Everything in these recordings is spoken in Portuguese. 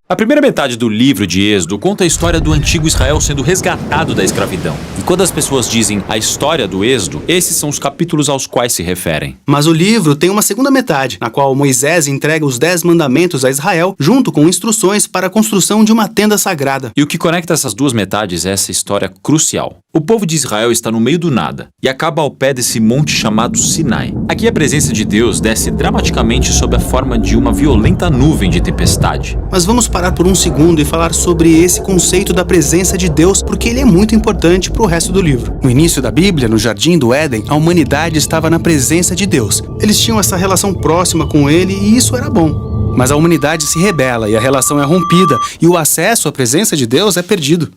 A primeira metade do livro de Êxodo conta a história do antigo Israel sendo resgatado da escravidão. E quando as pessoas dizem a história do Êxodo, esses são os capítulos aos quais se referem. Mas o livro tem uma segunda metade, na qual Moisés entrega os 10 mandamentos a Israel, junto com instruções para a construção de uma tenda sagrada. E o que conecta essas duas metades é essa história crucial. O povo de Israel está no meio do nada e acaba ao pé desse monte chamado Sinai. Aqui a presença de Deus desce dramaticamente sob a forma de uma violenta nuvem de tempestade. Mas vamos parar por um segundo e falar sobre esse conceito da presença de Deus, porque ele é muito importante para o resto do livro. No início da Bíblia, no Jardim do Éden, a humanidade estava na presença de Deus. Eles tinham essa relação próxima com ele e isso era bom. Mas a humanidade se rebela e a relação é rompida e o acesso à presença de Deus é perdido.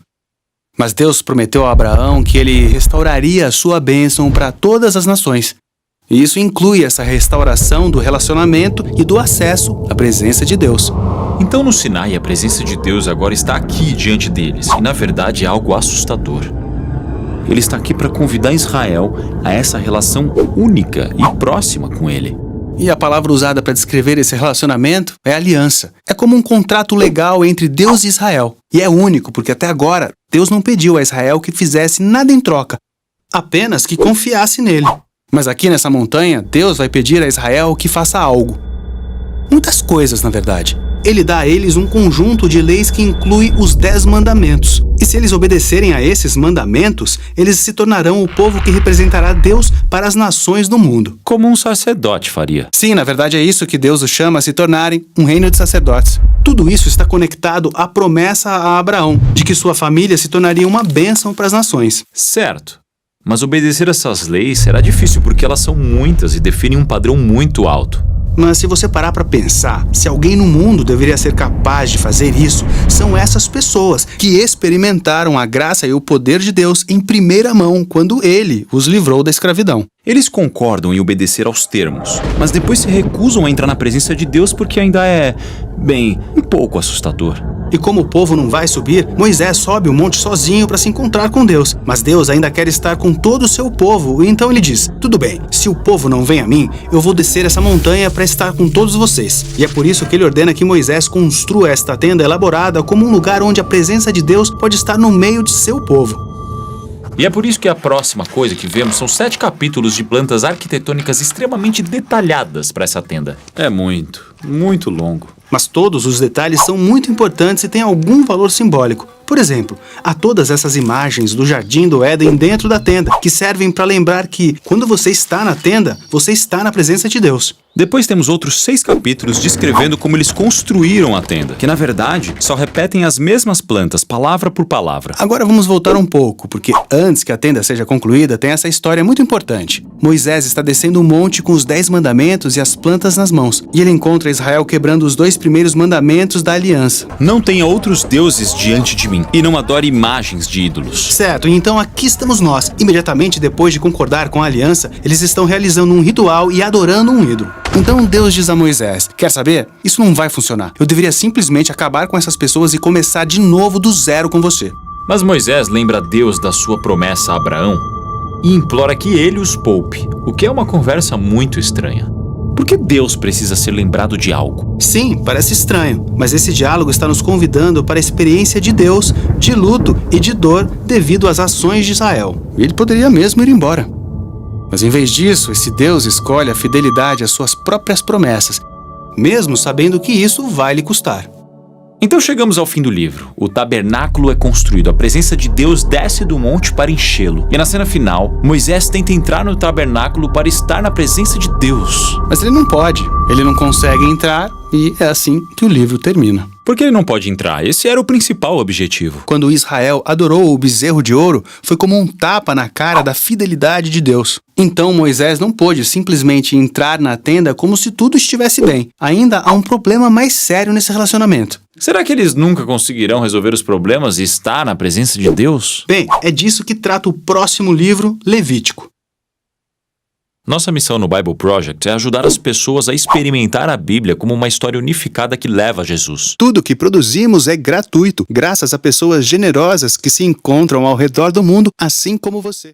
Mas Deus prometeu a Abraão que ele restauraria a sua bênção para todas as nações. E isso inclui essa restauração do relacionamento e do acesso à presença de Deus. Então no Sinai a presença de Deus agora está aqui diante deles e na verdade é algo assustador. Ele está aqui para convidar Israel a essa relação única e próxima com ele. E a palavra usada para descrever esse relacionamento é aliança. É como um contrato legal entre Deus e Israel. E é único porque até agora Deus não pediu a Israel que fizesse nada em troca, apenas que confiasse nele. Mas aqui nessa montanha, Deus vai pedir a Israel que faça algo. Muitas coisas, na verdade. Ele dá a eles um conjunto de leis que inclui os 10 mandamentos. E se eles obedecerem a esses mandamentos, eles se tornarão o povo que representará Deus para as nações do mundo. Como um sacerdote faria. Sim, na verdade é isso que Deus os chama a se tornarem, um reino de sacerdotes. Tudo isso está conectado à promessa a Abraão, de que sua família se tornaria uma bênção para as nações. Certo. Mas obedecer essas leis será difícil porque elas são muitas e definem um padrão muito alto. Mas se você parar para pensar, se alguém no mundo deveria ser capaz de fazer isso, são essas pessoas que experimentaram a graça e o poder de Deus em primeira mão quando Ele os livrou da escravidão. Eles concordam em obedecer aos termos, mas depois se recusam a entrar na presença de Deus porque ainda é, um pouco assustador. E como o povo não vai subir, Moisés sobe o monte sozinho para se encontrar com Deus. Mas Deus ainda quer estar com todo o seu povo, e então ele diz: tudo bem, se o povo não vem a mim, eu vou descer essa montanha para estar com todos vocês. E é por isso que ele ordena que Moisés construa esta tenda elaborada como um lugar onde a presença de Deus pode estar no meio de seu povo. E é por isso que a próxima coisa que vemos são 7 capítulos de plantas arquitetônicas extremamente detalhadas para essa tenda. É muito longo. Mas todos os detalhes são muito importantes e têm algum valor simbólico. Por exemplo, há todas essas imagens do Jardim do Éden dentro da tenda, que servem para lembrar que, quando você está na tenda, você está na presença de Deus. Depois temos outros 6 capítulos descrevendo como eles construíram a tenda, que na verdade só repetem as mesmas plantas, palavra por palavra. Agora vamos voltar um pouco, porque antes que a tenda seja concluída, tem essa história muito importante. Moisés está descendo um monte com os 10 mandamentos e as plantas nas mãos, e ele encontra Israel quebrando os 2 primeiros mandamentos da aliança. Não tenha outros deuses diante de mim, e não adore imagens de ídolos. Certo, então aqui estamos nós. Imediatamente depois de concordar com a aliança, eles estão realizando um ritual e adorando um ídolo. Então Deus diz a Moisés: quer saber? Isso não vai funcionar. Eu deveria simplesmente acabar com essas pessoas e começar de novo do zero com você. Mas Moisés lembra a Deus da sua promessa a Abraão e implora que ele os poupe, o que é uma conversa muito estranha. Por que Deus precisa ser lembrado de algo? Sim, parece estranho, mas esse diálogo está nos convidando para a experiência de Deus, de luto e de dor devido às ações de Israel. Ele poderia mesmo ir embora. Mas em vez disso, esse Deus escolhe a fidelidade às suas próprias promessas, mesmo sabendo que isso vai lhe custar. Então chegamos ao fim do livro. O tabernáculo é construído, a presença de Deus desce do monte para enchê-lo. E na cena final, Moisés tenta entrar no tabernáculo para estar na presença de Deus. Mas ele não pode, ele não consegue entrar e é assim que o livro termina. Por que ele não pode entrar? Esse era o principal objetivo. Quando Israel adorou o bezerro de ouro, foi como um tapa na cara da fidelidade de Deus. Então Moisés não pôde simplesmente entrar na tenda como se tudo estivesse bem. Ainda há um problema mais sério nesse relacionamento. Será que eles nunca conseguirão resolver os problemas e estar na presença de Deus? Bem, é disso que trata o próximo livro, Levítico. Nossa missão no Bible Project é ajudar as pessoas a experimentar a Bíblia como uma história unificada que leva a Jesus. Tudo que produzimos é gratuito, graças a pessoas generosas que se encontram ao redor do mundo, assim como você.